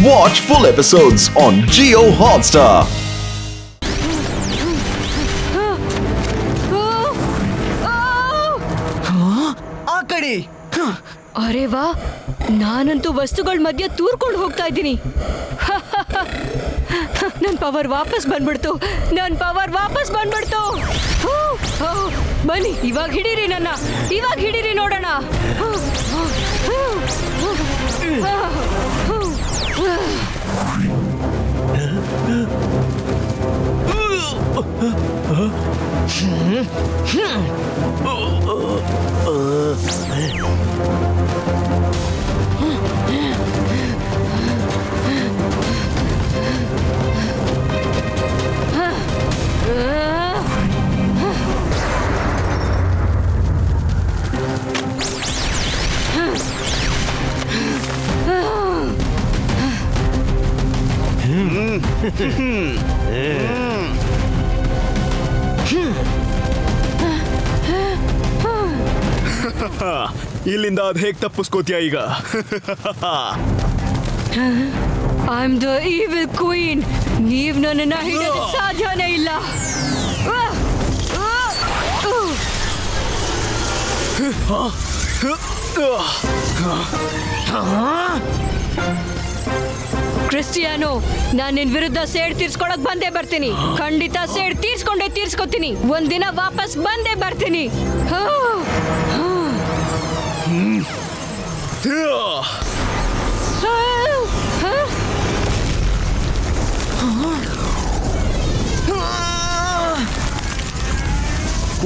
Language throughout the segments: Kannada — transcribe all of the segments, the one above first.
Watch full episodes on Jio Hotstar. ಆ ಕಡೆ. ಅರೆ ವಾ, ನಾನಂತೂ ವಸ್ತುಗಳ ಮಧ್ಯೆ ತೂರ್ಕೊಂಡು ಹೋಗ್ತಾ ಇದ್ದೀನಿ. ನನ್ ಪವರ್ ವಾಪಸ್ ಬಂದ್ಬಿಡ್ತು. ಬನ್ನಿ, ಇವಾಗ ಹಿಡೀರಿ ನನ್ನ, ಇವಾಗ ಹಿಡೀರಿ ನೋಡೋಣ. ಇಲ್ಲಿಂದ ಅದ್ ಹೇಗ್ ತಪ್ಪಿಸ್ಕೋತೀಯ ಈಗ? I am the evil queen. ನೀವ್ ನನ್ನನ್ನ ಹಿಡಿಯೋದಕ್ಕೆ ಸಾಧ್ಯನೇ ಇಲ್ಲ. ಕ್ರಿಸ್ಟಿಯಾನೋ, ನಾನ್ ನಿನ್ ವಿರುದ್ಧ ಸೇಡ್ ತೀರ್ಸ್ಕೊಳಕ್ ಬಂದೇ ಬರ್ತೀನಿ. ಖಂಡಿತ ಸೇಡ್ ತೀರ್ಸ್ಕೊತೀನಿ. ಒಂದಿನ ವಾಪಸ್ ಬಂದೇ ಬರ್ತೀನಿ.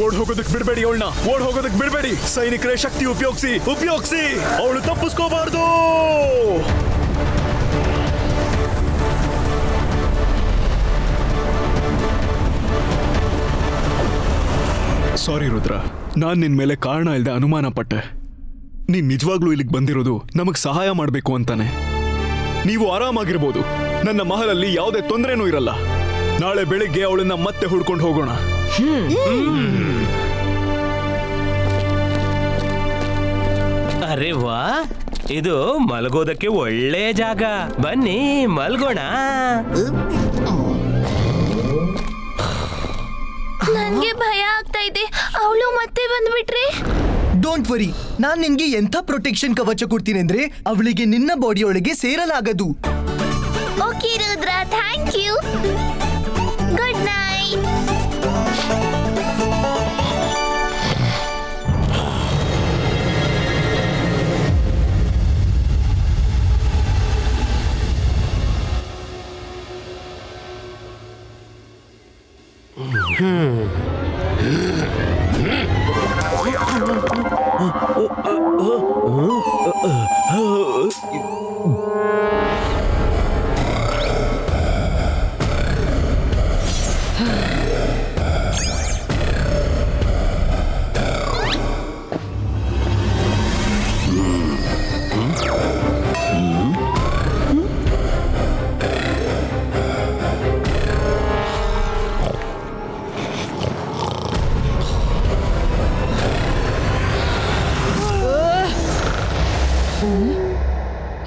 ಓಡ್ ಹೋಗೋದಕ್ ಬಿಡ್ಬೇಡಿ ಅವಳನ್ನ, ಓಡ್ ಹೋಗೋದಕ್ ಬಿಡ್ಬೇಡಿ. ಸೈನಿಕರೇ, ಶಕ್ತಿ ಉಪಯೋಗಿಸಿ ಅವಳು ತಪ್ಪಿಸ್ಕೋಬಾರ್ದು. ಸಾರಿ ರುದ್ರ, ನಾನ್ ನಿನ್ ಮೇಲೆ ಕಾರಣ ಇಲ್ಲದೆ ಅನುಮಾನ ಪಟ್ಟೆ. ನೀನ್ ನಿಜವಾಗ್ಲೂ ಇಲ್ಲಿಗೆ ಬಂದಿರೋದು ನಮಗ್ ಸಹಾಯ ಮಾಡ್ಬೇಕು ಅಂತಾನೆ. ನೀವು ಆರಾಮಾಗಿರ್ಬೋದು, ನನ್ನ ಮಹಲಲ್ಲಿ ಯಾವುದೇ ತೊಂದರೆನೂ ಇರಲ್ಲ. ನಾಳೆ ಬೆಳಿಗ್ಗೆ ಅವಳನ್ನ ಮತ್ತೆ ಹುಡ್ಕೊಂಡು ಹೋಗೋಣ. ಅರೆ ವಾ, ಇದು ಮಲಗೋದಕ್ಕೆ ಒಳ್ಳೆ ಜಾಗ. ಬನ್ನಿ ಮಲ್ಗೋಣ. ನನ್ಗೆ ಭಯ ಆಗ್ತಾ ಇದೆ. ಅವಳು ಮತ್ತೆ ಬಂದ್ಬಿಟ್ರೆ? ಡೋಂಟ್ ವರಿ, ನಾನ್ ನಿನ್ಗೆ ಎಂಥ ಪ್ರೊಟೆಕ್ಷನ್ ಕವಚ ಕೊಡ್ತೀನಿ ಅಂದ್ರೆ ಅವಳಿಗೆ ನಿನ್ನ ಬಾಡಿಯೊಳಗೆ ಸೇರಲಾಗದು. Okay Rudra, thank you. Good night.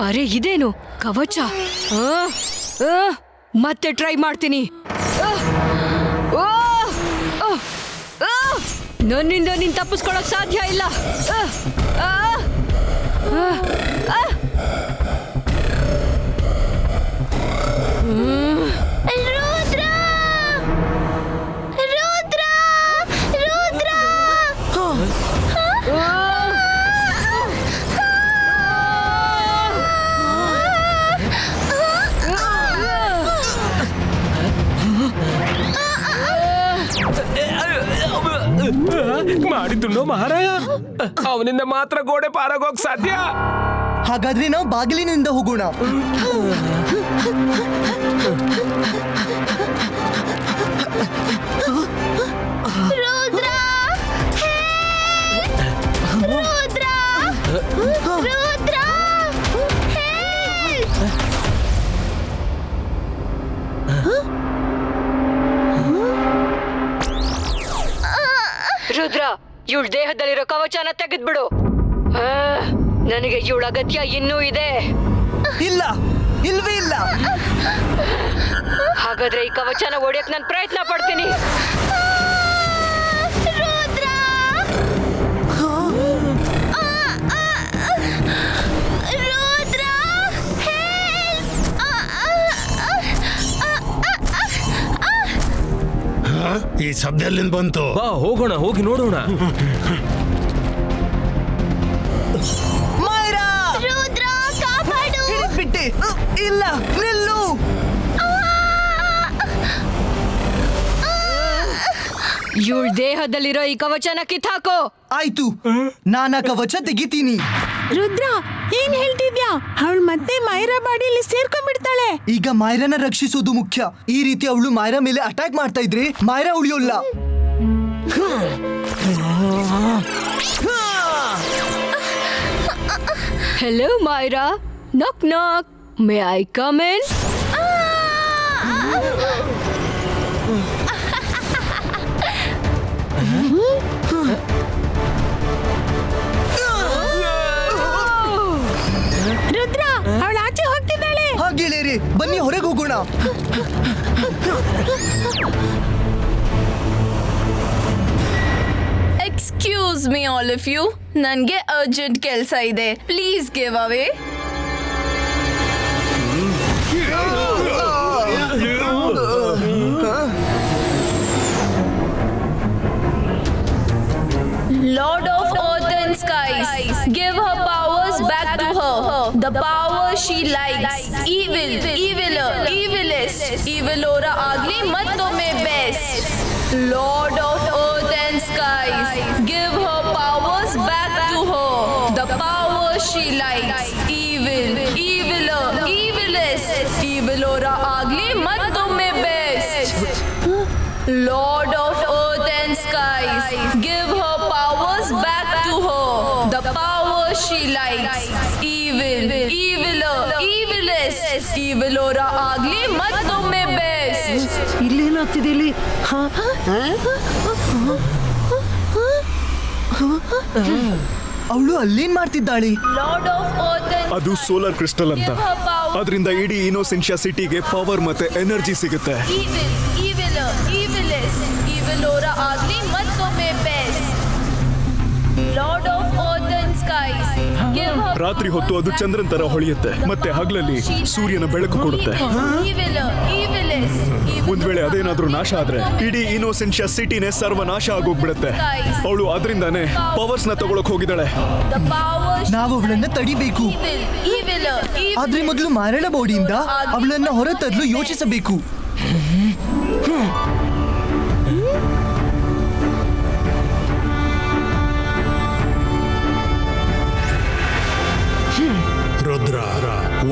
ಅರೆ ಇದೇನು ಕವಚ? ಮತ್ತೆ ಟ್ರೈ ಮಾಡ್ತೀನಿ. ನನ್ನಿಂದ ನೀನ್ ತಪ್ಪಿಸ್ಕೊಳಕ್ ಸಾಧ್ಯ ಇಲ್ಲ. ರುದ್ರ! ರುದ್ರ! ರುದ್ರ! ಮಾಡಿದ್ದು ಮಹಾರಾಯ, ಅವನಿಂದ ಮಾತ್ರ ಗೋಡೆ ಪಾರಾಗೋಕ್ ಸಾಧ್ಯ. ಹಾಗಾದ್ರೆ ನಾವು ಬಾಗಿಲಿನಿಂದ ಹೋಗೋಣ. ರುದ್ರ! ರುದ್ರ! ರುದ್ರ! ರುದ್ರ, ಇವಳ ದೇಹದಲ್ಲಿರೋ ಕವಚನ ತೆಗೆದ್ಬಿಡು. ನನಗೆ ಇವಳ ಅಗತ್ಯ ಇನ್ನೂ ಇದೆ. ಇಲ್ಲ, ಇಲ್ವೇ ಇಲ್ಲ. ಇಲ್ಲ. ಹಾಗಾದ್ರೆ ಈ ಕವಚನ ಒಡೆಯಕ್ ನಾನು ಪ್ರಯತ್ನ ಪಡ್ತೀನಿ. ರುದ್ರ ರುದ್ರ ಈ ಶಬ್ದ ಎಲ್ಲಿಂದ ಬಂತು? ಬಾ ಹೋಗೋಣ, ಹೋಗಿ ನೋಡೋಣ. ಮೈರಾ ರುದ್ರ ಕಾಪಾಡು. ಬಿಟ್ಟೆ. ಇಲ್ಲ, ನಿಲ್ಲು. ಇವಳ ದೇಹದಲ್ಲಿರೋ ಈ ಕವಚನ ಕಿತ್ತಾಕೋ. ಆಯ್ತು, ನಾನ ಕವಚ ತೆಗಿತೀನಿ. ರುದ್ರ ಏನ್ ಹೇಳ್ತಿದ್ಯಾ? ಅವಳು ಮತ್ತೆ ಮೈರಾ ಬಾಡಿಯಲ್ಲಿ ಸೇರ್ಕೊಂಡ್ಬಿಡ್ತಾಳೆ. ಈಗ ಮೈರಾನ ರಕ್ಷಿಸೋದು ಮುಖ್ಯ. ಈ ರೀತಿ ಅವಳು ಮೈರಾ ಮೇಲೆ ಅಟ್ಯಾಕ್ ಮಾಡ್ತಾ ಇದ್ರೆ Myra ಉಳಿಯೋಲ್ಲ. Hello Maira, knock knock, may I come in? Rudra ಅವಳು ಆಚೆ ಹೋಗ್ತಿದ್ದಾಳೆ. ಹಾಗೇಳೇರಿ, ಬನ್ನಿ ಹೊರಗೆ ಹೋಗೋಣ. Excuse me all of you, ನನಗೆ ಅರ್ಜೆಂಟ್ ಕೆಲಸ ಇದೆ. Please give away. Lord of Earth and Skies, give her powers back to her. The power she likes. Evil, eviler, evilest. Evilora agli mattome best. Lord of Earth and Skies, give her powers back to her. The power she likes. Evil, eviler, evilest. Evilora agli mattome best. Lord of Earth and Skies, give her powers back to her. The power she likes. Evil, eviler, evilest. Evilora agli mattome best. ಇಲ್ಲೇನಾಗ್ತಿದೆ ಇಲ್ಲಿ? ಅವಳು ಅಲ್ಲೇನ್ ಮಾಡ್ತಿದ್ದಾಳೆ? Lord of Earth and ಅದು ಸೋಲಾರ್ ಕ್ರಿಸ್ಟಲ್ ಅಂತ. give her power. ಅದರಿಂದ ಇಡೀ ಇನ್ನೋಸೆನ್ಷಿಯಾ ಸಿಟಿಗೆ ಪವರ್ ಮತ್ತೆ ಎನರ್ಜಿ ಸಿಗುತ್ತೆ. Evil, eviler, evilest. Evilora agli mattome best. Lord of Earth and Skies, give her ರಾತ್ರಿ ಹೊತ್ತು ಅದು ಚಂದ್ರನ್ ತರ ಹೊಳೆಯುತ್ತೆ, ಮತ್ತೆ ಹಗಲಲ್ಲಿ ಸೂರ್ಯನ ಬೆಳಕು ಕೊಡುತ್ತೆ. Eviler, evilest. ಒಂದ್ ವೇಳೆ ಅದೇನಾದ್ರೂ ನಾಶ ಆದ್ರೆ ಇಡೀ ಇನ್ನೋಸೆನ್ಷಿಯಾ ಸಿಟಿನೇ ಸರ್ವನಾಶ ಆಗೋಗ್ಬಿಡುತ್ತೆ. ಅವಳು ಅದರಿಂದಾನೇ ಪವರ್ಸ್ ನ ತಗೊಳಕ್ ಹೋಗಿದ್ದಾಳೆ. The power she ನಾವು ಅವಳನ್ನ ತಡಿಬೇಕು. evil, eviler, ಆದ್ರೆ ಮೊದಲು ಮಾರಣ ಬಾಡಿಯಿಂದ ಅವಳನ್ನ ಹೊರ ತರಲು ಯೋಚಿಸಬೇಕು. ರುದ್ರ,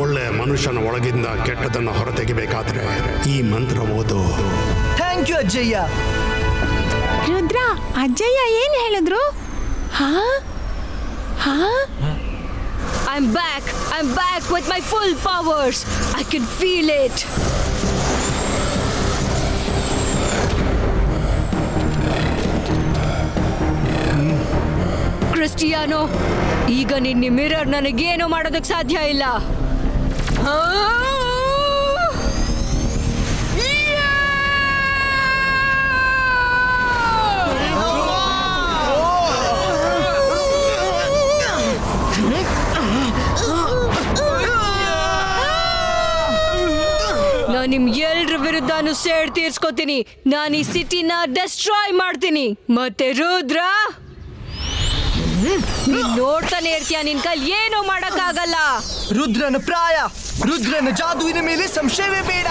ಒಳ್ಳೆ ಮನುಷ್ಯನ ಒಳಗಿಂದ ಕೆಟ್ಟದನ್ನು ಹೊರತೆಗಿಬೇಕಾದ್ರೆ ಈ ಮಂತ್ರ ಓದು. Thank you Ajjayya. ರುದ್ರ ಅಜ್ಜಯ್ಯ ಏನ್ ಹೇಳಿದ್ರು? ಹಾ ಹಾ I'm back with my full powers. I can feel it. Cristiano, ಈಗ ನಿನ್ನ ಮಿರರ್ ನನಗೇನು ಮಾಡೋದಕ್ಕೆ ಸಾಧ್ಯ ಇಲ್ಲ. ನಾನು ನಿಮ್ ಎಲ್ರ ವಿರುದ್ಧನೂ ಸೇಡ್ ತೀರ್ಸ್ಕೊತೀನಿ. ನಾನು ಈ ಸಿಟಿನ ಡೆಸ್ಟ್ರಾಯ್ ಮಾಡ್ತೀನಿ. ಮತ್ತೆ ರುದ್ರ, ನೀನ್ ನೋಡ್ತಾನೆ ಇರ್ತೀಯ, ನಿನ್ ಕೈಲಿ ಏನೂ ಮಾಡಕ್ಕಾಗಲ್ಲ. ರುದ್ರನ ಪ್ರಾಯ, ರುದ್ರನ ಜಾದುವಿನ ಮೇಲೆ ಸಂಶಯವೇ ಬೇಡ.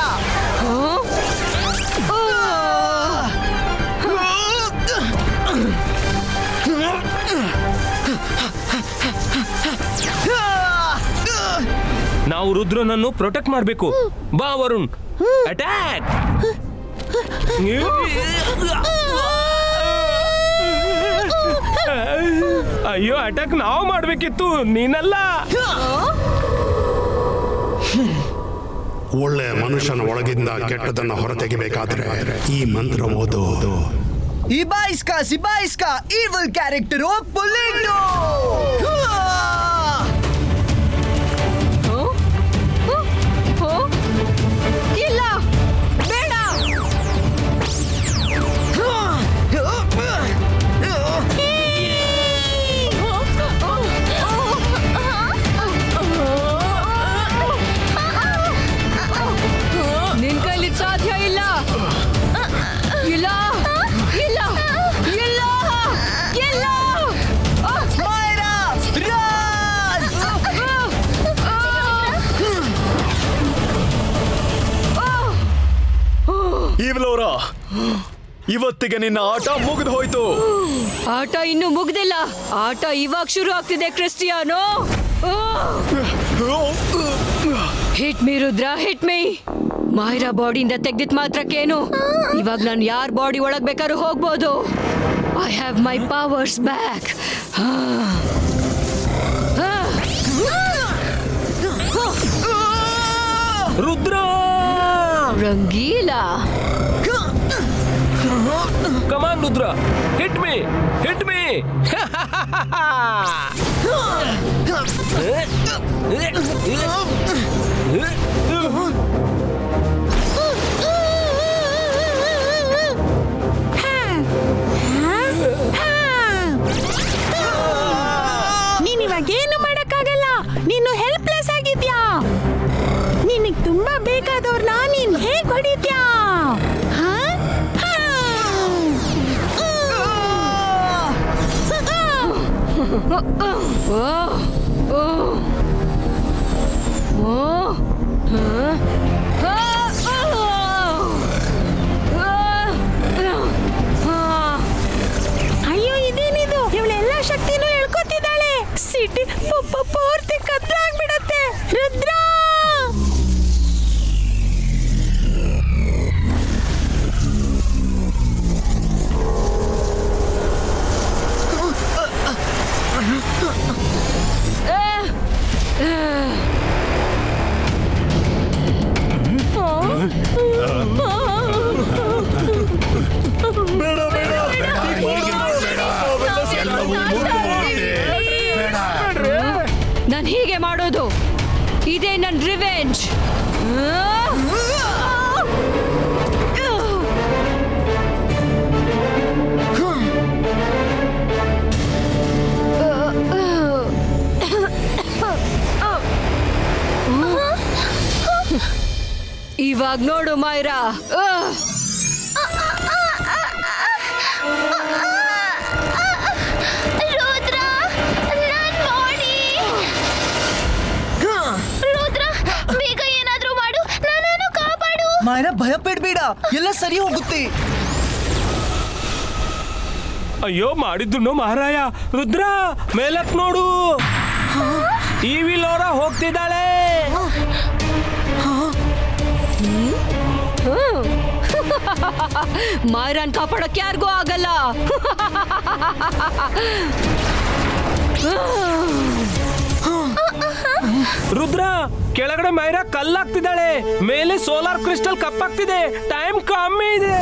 ನಾವು ರುದ್ರನನ್ನು ಪ್ರೊಟೆಕ್ಟ್ ಮಾಡಬೇಕು. ಬಾ ವರುಣ್, ಅಟ್ಯಾಕ್! ಅಯ್ಯೋ, ಅಟ್ಯಾಕ್ ನಾವು ಮಾಡ್ಬೇಕಿತ್ತು, ನೀನಲ್ಲ. ಒಳ್ಳೆ ಮನುಷ್ಯನ ಒಳಗಿಂದ ಕೆಟ್ಟದನ್ನು ಹೊರತೆಗಿಬೇಕಾದ್ರೆ ಈ ಮಂತ್ರ ಓದು. Ibaiska, Sibaiska, evil character of Polito! ಈವ್ಲೋರಾ, ಇವತ್ತಿಗೆ ನಿನ್ನ ಆಟ ಮುಗಿದು ಹೋಯ್ತು. ಆಟ ಇನ್ನೂ ಮುಗ್ದಿಲ್ಲ. ಆಟ ಇವಾಗ ಶುರು ಆಗ್ತಿದೆ Cristiano. Hit me Rudra, hit me. Mahira ಬಾಡಿಯಿಂದ ತೆಗ್ದಿದ್ ಮಾತ್ರಕ್ಕೇನು, ಇವಾಗ ನಾನು ಯಾರ ಬಾಡಿ ಒಳಗ್ ಬೇಕಾದ್ರೂ ಹೋಗ್ಬೋದು. I have my powers back. Rudra, Rangeela, come on Rudra, hit me, hit me. ನೀನ್ ಇವಾಗ ಏನು ಮಾಡಕ್ಕಾಗಲ್ಲ. ನೀನು ಹೆಲ್ಪ್ಲೆಸ್ ಆಗಿದ್ಯಾ. ನಿನಗ್ ತುಂಬಾ ಬೇಕಾದವ್ರನ್ನ ನೀನ್ ಹೇಗ್ ಹೊಡಿದ್ಯಾ? ಅಯ್ಯೋ, ಇದೇನಿದು? ಇವಳೆಲ್ಲ ಶಕ್ತಿನೂ ಹೇಳ್ಕೊತಿದ್ದಾಳೆ. ಸಿಟಿ ಪೂರ್ತಿ ಕತ್ಲಾಗ್ಬಿಡತ್ತೆ. ರುದ್ರ, ನಾನು ಹೀಗೆ ಮಾಡೋದು. ಇದೇ ನನ್ನ ರಿವೆಂಜ್. ಇವಾಗ ನೋಡು ಮಾಯ್ರಾ. ರುದ್ರ, ನನ್ ಬಾಡಿ. ರುದ್ರ, ಬೇಗ ಏನಾದ್ರೂ ಮಾಡು, ನನ್ನನ್ನು ಕಾಪಾಡು. ಮಾಯರಾ, ಭಯ ಪಡ್ಬೇಡ, ಎಲ್ಲ ಸರಿ ಹೋಗುತ್ತೆ. ಅಯ್ಯೋ, ಮಾಡಿದ್ದು ಮಹಾರಾಯ. ರುದ್ರ, ಮೇಲಕ್ ನೋಡು, ಈವಿಲೋರಾ ಹೋಗ್ತಿದ್ದಾಳೆ. ಮಾಯ್ರಾನ್ ಕಾಪಾಡಕ್ಕೆ ಯಾರಿಗೂ ಆಗಲ್ಲ. ರುದ್ರ, ಕೆಳಗಡೆ ಮೈರಾ ಕಲ್ಲಾಗ್ತಿದ್ದಾಳೆ, ಮೇಲೆ ಸೋಲಾರ್ ಕ್ರಿಸ್ಟಲ್ ಕಪ್ಪಾಗ್ತಿದೆ. ಟೈಮ್ ಕಮ್ಮಿ ಇದೆ.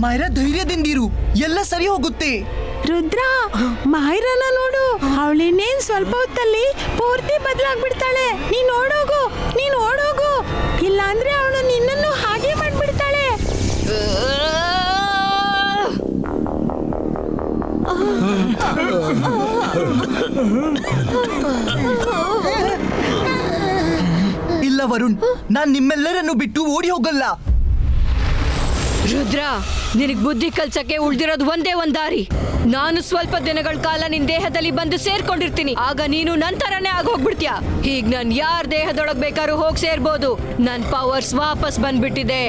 ಮಾಯರಾ, ಧೈರ್ಯದಿಂದಿರು, ಎಲ್ಲ ಸರಿ ಹೋಗುತ್ತೆ. ರುದ್ರ, ಮಾಹಿರನ ನೋಡು. ಅವಳಿನ್ನೇನ್ ಸ್ವಲ್ಪ ಹೊತ್ತಲ್ಲಿ ಪೂರ್ತಿ ಬದಲಾಗ್ಬಿಡ್ತಾಳೆ. ನೀನ್ ಓಡೋಗು, ನೀನ್ ಓಡೋಗು, ಇಲ್ಲಾಂದ್ರೆ ಅವಳು ನಿನ್ನನ್ನು ಹಾಗೆ ಮಾಡ್ಬಿಡ್ತಾಳೆ. ಇಲ್ಲ ವರುಣ್, ನಾನ್ ನಿಮ್ಮೆಲ್ಲರನ್ನು ಬಿಟ್ಟು ಓಡಿ ಹೋಗಲ್ಲ. ರುದ್ರ, ನಿನಗ್ ಬುದ್ಧಿ ಕಲ್ಸಕ್ಕೆ ಉಳ್ದಿರೋದು ಒಂದೇ ಒಂದ್ ದಾರಿ. ನಾನು ಸ್ವಲ್ಪ ದಿನಗಳ ಕಾಲ ನಿನ್ ದೇಹದಲ್ಲಿ ಬಂದು ಸೇರ್ಕೊಂಡಿರ್ತೀನಿ. ಆಗ ನೀನು ನಂತರನೇ ಆಗೋಗ್ಬಿಡ್ತೀಯ. ಈಗ ನಾನ್ ಯಾರ ದೇಹದೊಳಗ್ ಬೇಕಾದ್ರೂ ಹೋಗಿ ಸೇರ್ಬೋದು. ನನ್ ಪವರ್ಸ್ ವಾಪಸ್ ಬಂದ್ಬಿಟ್ಟಿದೆ.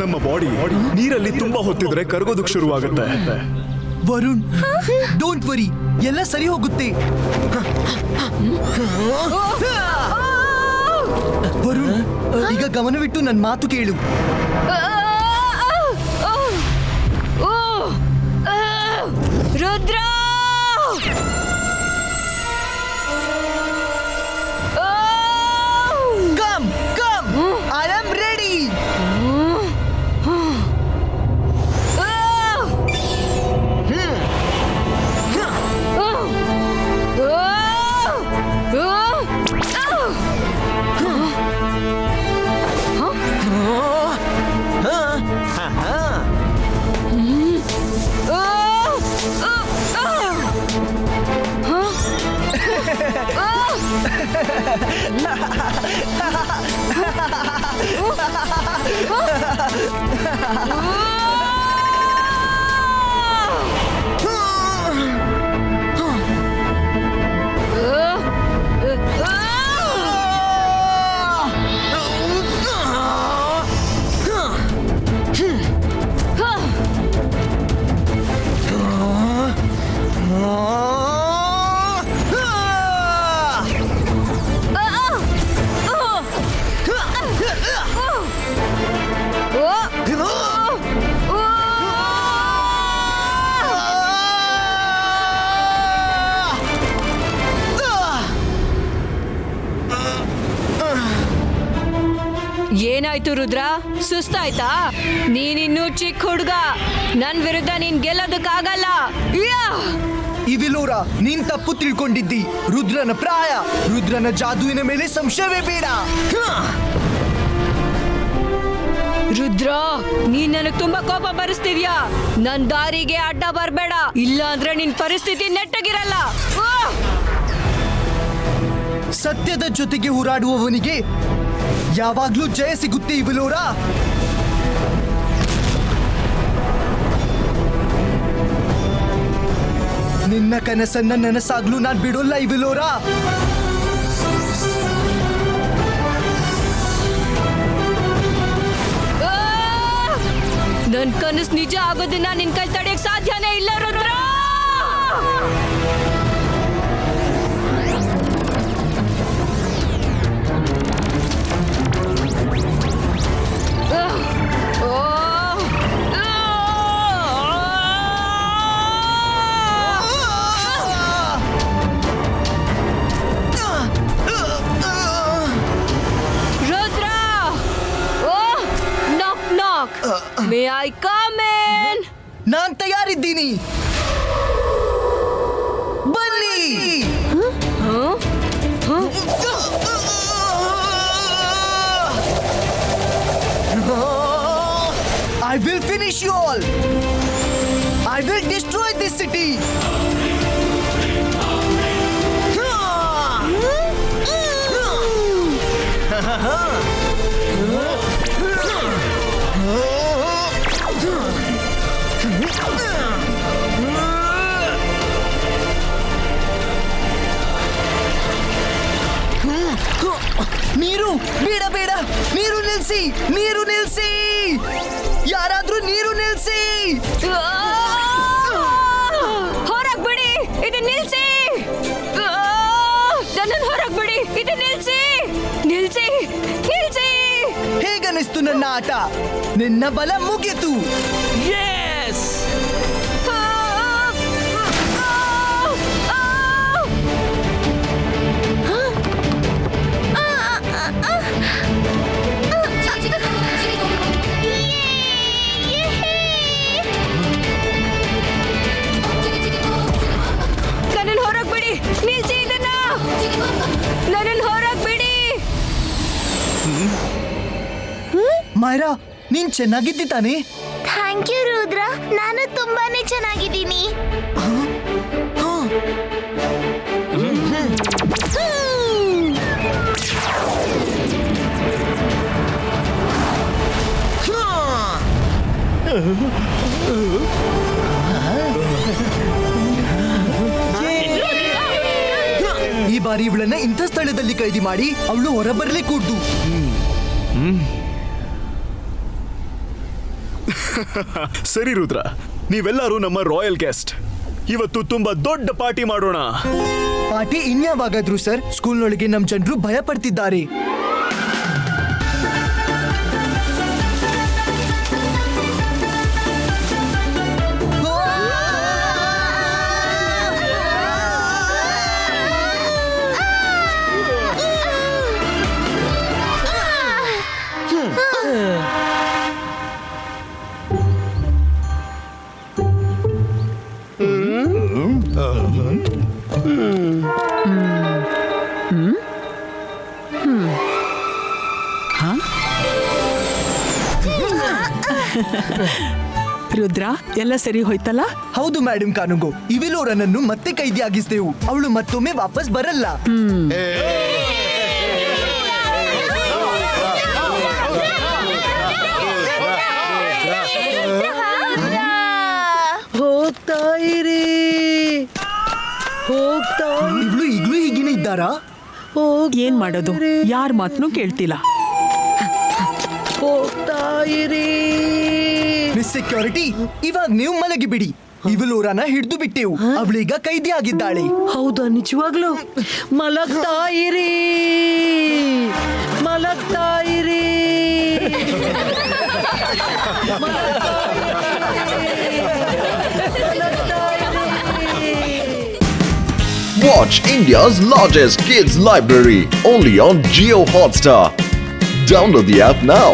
ನಮ್ಮ ಬಾಡಿ ನೀರಲ್ಲಿ ತುಂಬಾ ಹೊತ್ತಿದ್ರೆ ಕರಗೋದಕ್ಕೆ ಶುರುವಾಗುತ್ತೆ. ವರುಣ್, ಡೋಂಟ್ ವರಿ, ಎಲ್ಲ ಸರಿ ಹೋಗುತ್ತೆ. ವರುಣ್, ಈಗ ಗಮನವಿಟ್ಟು ನನ್ನ ಮಾತು ಕೇಳು. Rudra, come come, I am ready. ಏನಾಯ್ತು ರುದ್ರ, ಸುಸ್ತಾಯ್ತಾ? ನೀನಿನ್ನೂ ಚಿಕ್ಕ ಹುಡುಗ. ನನ್ ವಿರುದ್ಧ ನೀನ್ ಗೆಲ್ಲೋದಕ್ಕಾಗಲ್ಲ. ಇವಿಲೋರಾ, ನೀನ್ ತಪ್ಪು ತಿಳ್ಕೊಂಡಿದ್ದಿ. ರುದ್ರನ ಪ್ರಾಯ, ರುದ್ರನ ಜಾದುವಿನ ಮೇಲೆ ಸಂಶಯವೇ ಬೇಡ. ರುದ್ರ, ನೀನ್ ನನಗ್ ತುಂಬಾ ಕೋಪ ಬರಿಸ್ತಿದ್ಯಾ. ನನ್ ದಾರಿಗೆ ಅಡ್ಡ ಬರ್ಬೇಡ, ಇಲ್ಲ ಅಂದ್ರೆ ನಿನ್ ಪರಿಸ್ಥಿತಿ ನೆಟ್ಟಗಿರಲ್ಲ. ಸತ್ಯದ ಜೊತೆಗೆ ಹೋರಾಡುವವನಿಗೆ ಯಾವಾಗ್ಲೂ ಜಯ ಸಿಗುತ್ತೆ ಇವಿಲೋರಾ. ನಿನ್ನ ಕನಸನ್ನ ನನಸಾಗ್ಲೂ ನಾನ್ ಬಿಡೋಲ್ಲ ಇವಿಲೋರಾ. ನನ್ ಕನಸು ನಿಜ ಆಗೋದನ್ನ ನಿನ್ ಕೈ ತಡೆಯಕ್ ಸಾಧ್ಯನೇ ಇಲ್ಲ Rudra. May I come in? ನಾನ್ ತಯಾರಿದ್ದೀನಿ, ಬನ್ನಿ. I will finish you all. I will destroy this city. ನೀರು ಬೇಡ ಬೇಡ, ನೀರು ನಿಲ್ಸಿ, ನೀರು ನಿಲ್ಸಿ, ಯಾರಾದ್ರೂ ನೀರು ನಿಲ್ಸಿ. ಹೊರಗ್ ಬಿಡಿ, ಇದು ನಿಲ್ಸಿ. ನನ್ನನ್ನು ಹೊರಗ್ ಬಿಡಿ, ಇದು ನಿಲ್ಸಿ, ನಿಲ್ಸಿ, ನಿಲ್ಸಿ. ಹೇಗನಿಸ್ತು ನನ್ನ ಆಟ? ನಿನ್ನ ಬಲ ಮುಗಿತು. ಯೆಸ್, ನನ್ನನ್ನು ಹೊರಗ್ ಬಿಡಿ, ನಿಲ್ಸಿ ಇದನ್ನ. ನನ್ನನ್ನು ಹೊರಗ್ ಬಿಡಿ. ಮೈರಾ, ನೀನ್ ಚೆನ್ನಾಗಿದ್ದಿ ತಾನೇ? ಥ್ಯಾಂಕ್ ಯು ರುದ್ರ, ನಾನು ತುಂಬಾನೇ ಚೆನ್ನಾಗಿದ್ದೀನಿ. ಈ ಬಾರಿ ಇವಳನ್ನ ಇಂಥ ಸ್ಥಳದಲ್ಲಿ ಕೈದಿ ಮಾಡಿ ಅವಳು ಹೊರಬರಲೇ ಕೂಡ್ದು. ಸರಿ ರುದ್ರ, ನೀವೆಲ್ಲರೂ ನಮ್ಮ ರಾಯಲ್ ಗೆಸ್ಟ್. ಇವತ್ತು ತುಂಬಾ ದೊಡ್ಡ ಪಾರ್ಟಿ ಮಾಡೋಣ. Party ಇನ್ಯಾವಾಗಾದ್ರು sir? ಸ್ಕೂಲ್ನೊಳಗೆ ನಮ್ ಜನರು ಭಯ ಪಡ್ತಿದ್ದಾರೆ. ರುದ್ರ, ಎಲ್ಲ ಸರಿ ಹೋಯ್ತಲ್ಲ? ಹೌದು ಮೇಡಮ್ ಕಾನುಗೋ, ಇವಿಲೋರನನ್ನು ಮತ್ತೆ ಕೈದಿಯಾಗಿಸ್ತೇವು. ಅವಳು ಮತ್ತೊಮ್ಮೆ ವಾಪಸ್ ಬರಲ್ಲ. ಹೋಗ್ತಾ ಇರಿ, ಹೋಗ್ತಾ. ಇವಳು ಈಗ್ಲೂ ಹೀಗೇನೆ ಇದ್ದಾರಾ? ಏನ್ ಮಾಡೋದು? ಯಾರ ಮಾತನ್ನು ಕೇಳ್ತಿಲ್ಲ. ಹೋಗ್ತಾ ಇರಿ. ಮಿಸ್ ಸೆಕ್ಯೂರಿಟಿ, ಇವಾಗ ನೀವು ಮಲಗಿ ಬಿಡಿ. ಇವಿಲೋರನ ಹಿಡಿದು ಬಿಟ್ಟೆವು. ಅವಳೀಗ ಕೈದಿ ಆಗಿದ್ದಾಳೆ. ಹೌದಾ? ನಿಜವಾಗ್ಲು? ಮಲಗ್ತಾ ಇರಿ, ಮಲಗ್ತಾ ಇರಿ. Watch India's largest kids library only on Jio Hotstar. Download the app now.